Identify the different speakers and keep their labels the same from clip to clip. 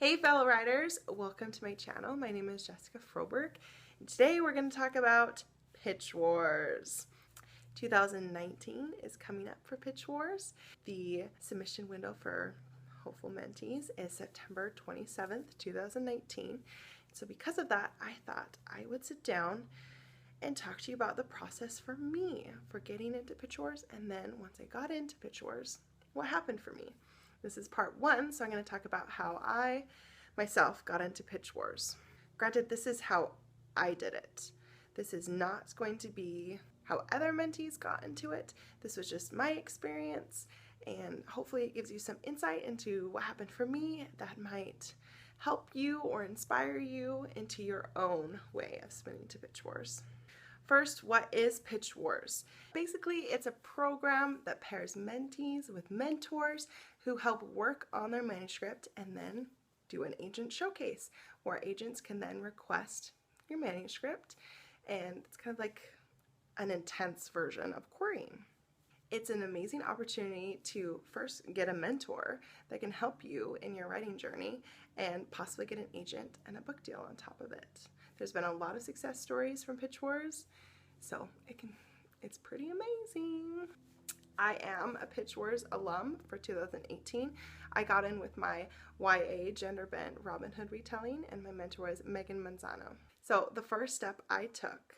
Speaker 1: Hey fellow writers, welcome to my channel. My name is Jessica Froberg, and today we're going to talk about Pitch Wars. 2019 is coming up for Pitch Wars. The submission window for hopeful mentees is September 27th, 2019. So because of that, I thought I would sit down and talk to you about the process for me for getting into Pitch Wars, and then once I got into Pitch Wars, what happened for me. This is part one, so I'm going to talk about how I myself got into Pitch Wars. Granted, this is how I did it. This is not going to be how other mentees got into it. This was just my experience, and hopefully it gives you some insight into what happened for me that might help you or inspire you into your own way of submitting to Pitch Wars. First, what is Pitch Wars? Basically, it's a program that pairs mentees with mentors who help work on their manuscript and then do an agent showcase where agents can then request your manuscript, and it's kind of like an intense version of querying. It's an amazing opportunity to first get a mentor that can help you in your writing journey and possibly get an agent and a book deal on top of it. There's been a lot of success stories from Pitch Wars, so it's pretty amazing. I am a Pitch Wars alum for 2018. I got in with my YA gender bent Robin Hood retelling, and my mentor was Megan Manzano. So the first step I took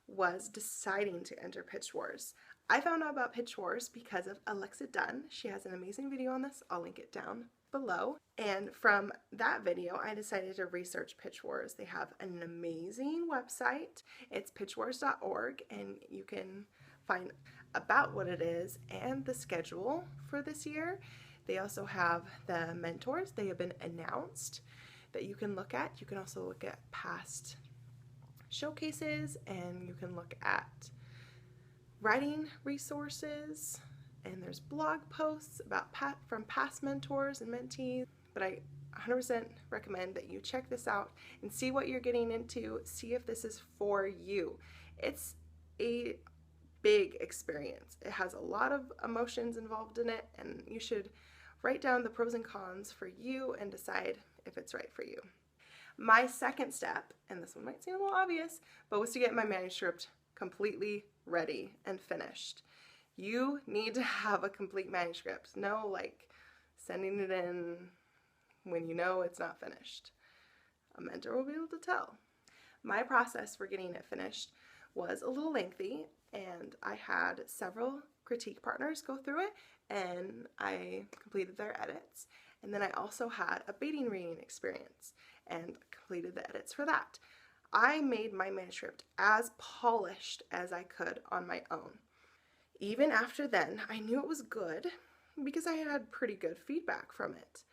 Speaker 1: was deciding to enter Pitch Wars. I found out about Pitch Wars because of Alexa Dunn. She has an amazing video on this. I'll link it down below. And from that video, I decided to research Pitch Wars. They have an amazing website. It's pitchwars.org, and you can find about what it is and the schedule for this year. They also have the mentors. They have been announced that you can look at. You can also look at past showcases, and you can look at writing resources, and there's blog posts about from past mentors and mentees. But I 100% recommend that you check this out and see what you're getting into, see if this is for you. It's a big experience. It has a lot of emotions involved in it, and you should write down the pros and cons for you and decide if it's right for you. My second step, and this one might seem a little obvious, but was to get my manuscript completely ready and finished. You need to have a complete manuscript. No like sending it in when you know it's not finished. A mentor will be able to tell. My process for getting it finished was a little lengthy, and I had several critique partners go through it, and I completed their edits. And then I also had a baiting reading experience and completed the edits for that. I made my manuscript as polished as I could on my own. Even after then, I knew it was good because I had pretty good feedback from it.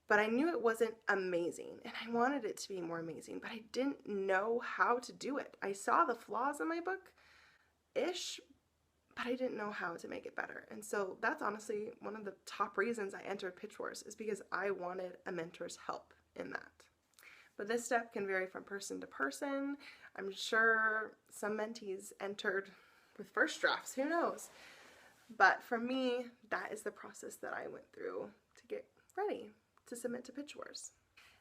Speaker 1: But I knew it wasn't amazing, and I wanted it to be more amazing, but I didn't know how to do it. I saw the flaws in my book-ish, but I didn't know how to make it better. And so that's honestly one of the top reasons I entered Pitch Wars, is because I wanted a mentor's help in that. But this step can vary from person to person. I'm sure some mentees entered with first drafts, who knows? But for me, that is the process that I went through to get ready to submit to Pitch Wars.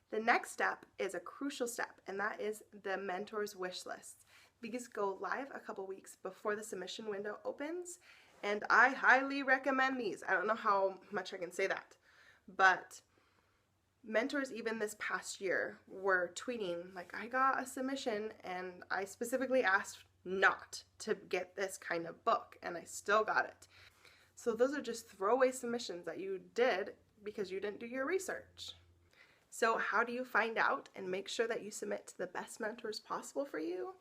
Speaker 1: The next step is a crucial step, and that is the mentor's wish list. These go live a couple weeks before the submission window opens, and I highly recommend these. I don't know how much I can say that, but mentors even this past year were tweeting like, I got a submission and I specifically asked not to get this kind of book, and I still got it. So those are just throwaway submissions that you did because you didn't do your research. So how do you find out and make sure that you submit to the best mentors possible for you?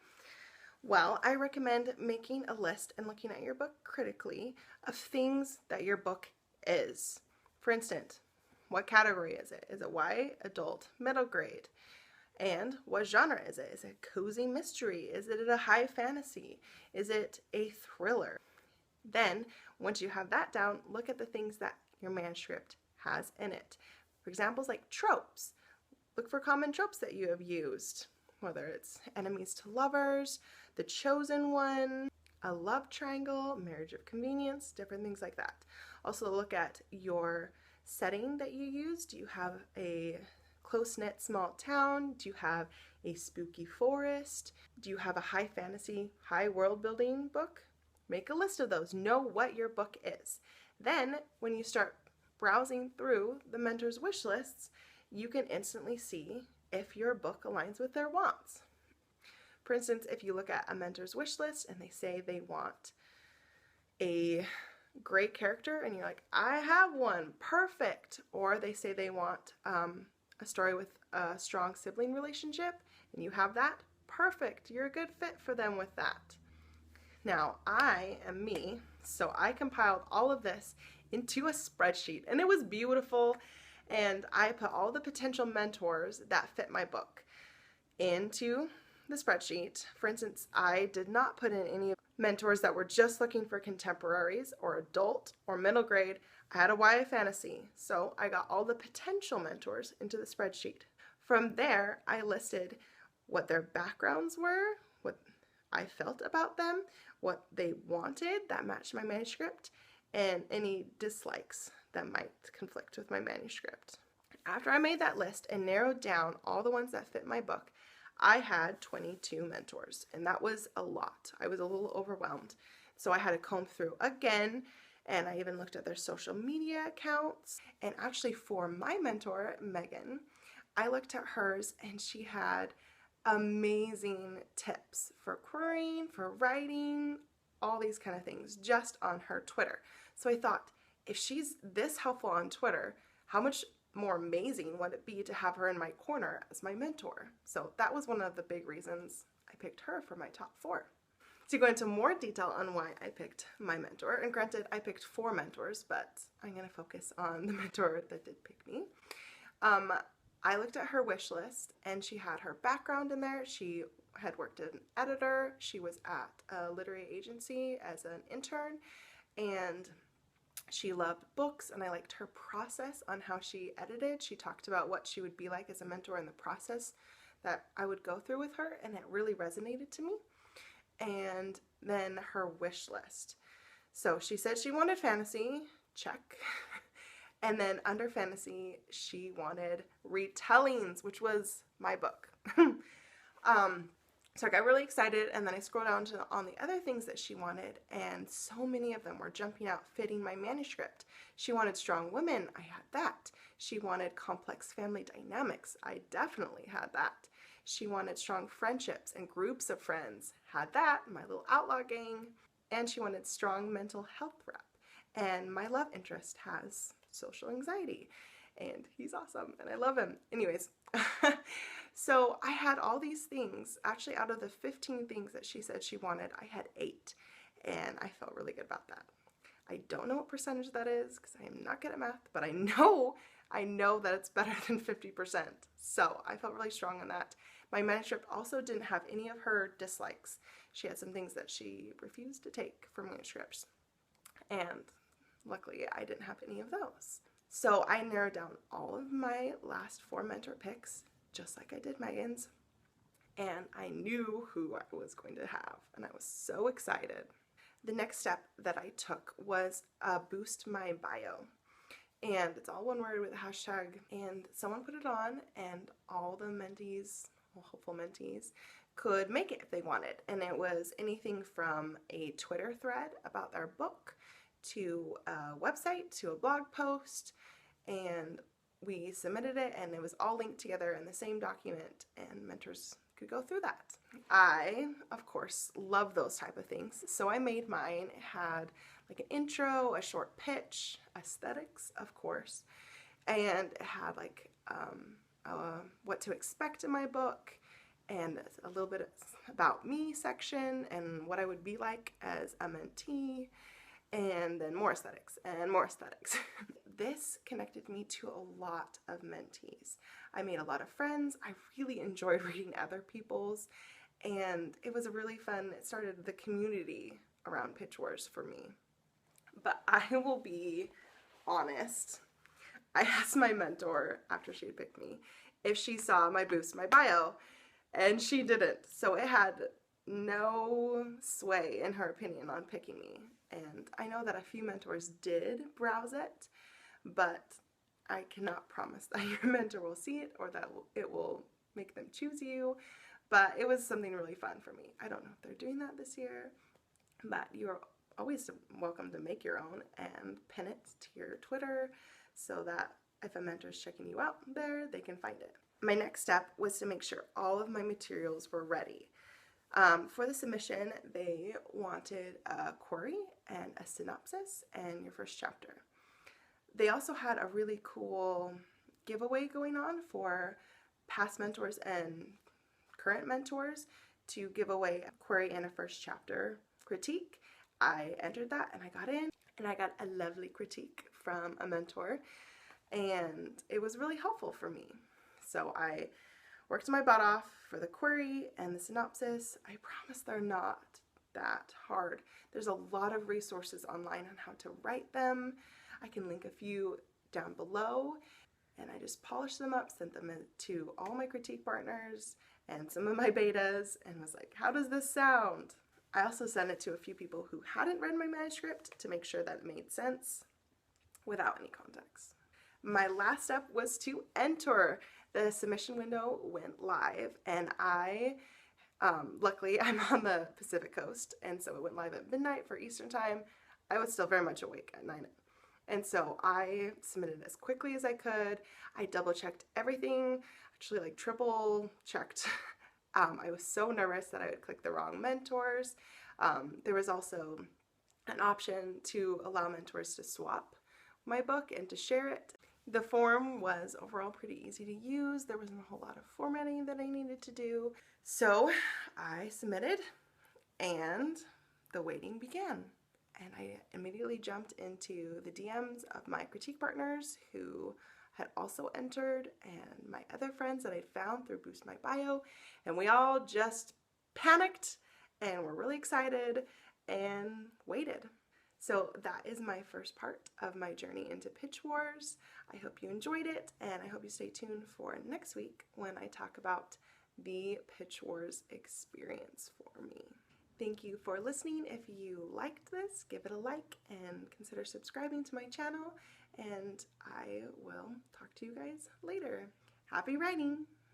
Speaker 1: Well, I recommend making a list and looking at your book critically of things that your book is. For instance, what category is it? Is it YA, adult, middle grade? And what genre is it? Is it cozy mystery? Is it a high fantasy? Is it a thriller? Then, once you have that down, look at the things that your manuscript has in it. For examples like tropes. Look for common tropes that you have used, whether it's enemies to lovers, the chosen one, a love triangle, marriage of convenience, different things like that. Also look at your setting that you used. Do you have a close-knit small town? Do you have a spooky forest? Do you have a high fantasy, high world building book? Make a list of those. Know what your book is. Then when you start browsing through the mentor's wish lists, you can instantly see if your book aligns with their wants. For instance, if you look at a mentor's wish list and they say they want a great character and you're like, I have one, perfect. Or they say they want a story with a strong sibling relationship and you have that, perfect. You're a good fit for them with that. Now, I am me, so I compiled all of this into a spreadsheet, and it was beautiful, and I put all the potential mentors that fit my book into the spreadsheet. For instance, I did not put in any mentors that were just looking for contemporaries or adult or middle grade. I had a YA fantasy, so I got all the potential mentors into the spreadsheet. From there, I listed what their backgrounds were, what I felt about them, what they wanted that matched my manuscript, and any dislikes that might conflict with my manuscript. After I made that list and narrowed down all the ones that fit my book, I had 22 mentors, and that was a lot. I was a little overwhelmed. So I had to comb through again, and I even looked at their social media accounts. And actually for my mentor, Megan, I looked at hers and she had amazing tips for querying, for writing, all these kind of things just on her Twitter. So I thought, if she's this helpful on Twitter, how much more amazing would it be to have her in my corner as my mentor? So that was one of the big reasons I picked her for my top 4. To go into more detail on why I picked my mentor, and granted I picked 4 mentors, but I'm going to focus on the mentor that did pick me. I looked at her wish list and she had her background in there. She had worked as an editor. She was at a literary agency as an intern, and she loved books, and I liked her process on how she edited. She talked about what she would be like as a mentor in the process that I would go through with her, and it really resonated to me. And then her wish list. So she said she wanted fantasy, check. And then under fantasy, she wanted retellings, which was my book. So I got really excited, and then I scrolled down to on the other things that she wanted, and so many of them were jumping out, fitting my manuscript. She wanted strong women. I had that. She wanted complex family dynamics. I definitely had that. She wanted strong friendships and groups of friends. Had that, my little outlaw gang. And she wanted strong mental health rep. And my love interest has social anxiety, and he's awesome, and I love him. Anyways, so I had all these things. Actually, out of the 15 things that she said she wanted, I had 8, and I felt really good about that. I don't know what percentage that is because I am not good at math, but I know that it's better than 50%. So I felt really strong on that. My manuscript also didn't have any of her dislikes. She had some things that she refused to take from manuscripts, and luckily I didn't have any of those. So I narrowed down all of my last 4 mentor picks, just like I did Megan's, and I knew who I was going to have, and I was so excited. The next step that I took was boost my bio, and it's all one word with a hashtag, and someone put it on, and all the mentees, well, hopeful mentees, could make it if they wanted, and it was anything from a Twitter thread about their book to a website, to a blog post, and we submitted it, and it was all linked together in the same document, and mentors could go through that. I, of course, love those type of things, so I made mine. It had like an intro, a short pitch, aesthetics, of course, and it had like what to expect in my book, and a little bit about me section, and what I would be like as a mentee, and then more aesthetics and more aesthetics. This connected me to a lot of mentees. I made a lot of friends. I really enjoyed reading other people's, and it was really fun. It started the community around Pitch Wars for me. But I will be honest. I asked my mentor after she had picked me if she saw my boost my bio, and she didn't. So it had no sway in her opinion on picking me. And I know that a few mentors did browse it, but I cannot promise that your mentor will see it or that it will make them choose you, but it was something really fun for me. I don't know if they're doing that this year, but you're always welcome to make your own and pin it to your Twitter so that if a mentor is checking you out there, they can find it. My next step was to make sure all of my materials were ready. For the submission, they wanted a query and a synopsis and your first chapter. They also had a really cool giveaway going on for past mentors and current mentors to give away a query and a first chapter critique. I entered that and I got in, and I got a lovely critique from a mentor, and it was really helpful for me. So I worked my butt off for the query and the synopsis. I promise they're not that hard. There's a lot of resources online on how to write them. I can link a few down below, and I just polished them up, sent them to all my critique partners and some of my betas, and was like, how does this sound? I also sent it to a few people who hadn't read my manuscript to make sure that it made sense without any context. My last step was to enter. The submission window went live, and luckily I'm on the Pacific Coast, and so it went live at midnight for Eastern time. I was still very much awake at 9 a.m. And so I submitted as quickly as I could. I double checked everything, actually like triple checked. I was so nervous that I would click the wrong mentors. There was also an option to allow mentors to swap my book and to share it. The form was overall pretty easy to use. There wasn't a whole lot of formatting that I needed to do. So I submitted, and the waiting began. And I immediately jumped into the DMs of my critique partners who had also entered, and my other friends that I'd found through Boost My Bio, and we all just panicked and were really excited and waited. So that is my first part of my journey into Pitch Wars. I hope you enjoyed it, and I hope you stay tuned for next week when I talk about the Pitch Wars experience for me. Thank you for listening. If you liked this, give it a like and consider subscribing to my channel, and I will talk to you guys later. Happy writing!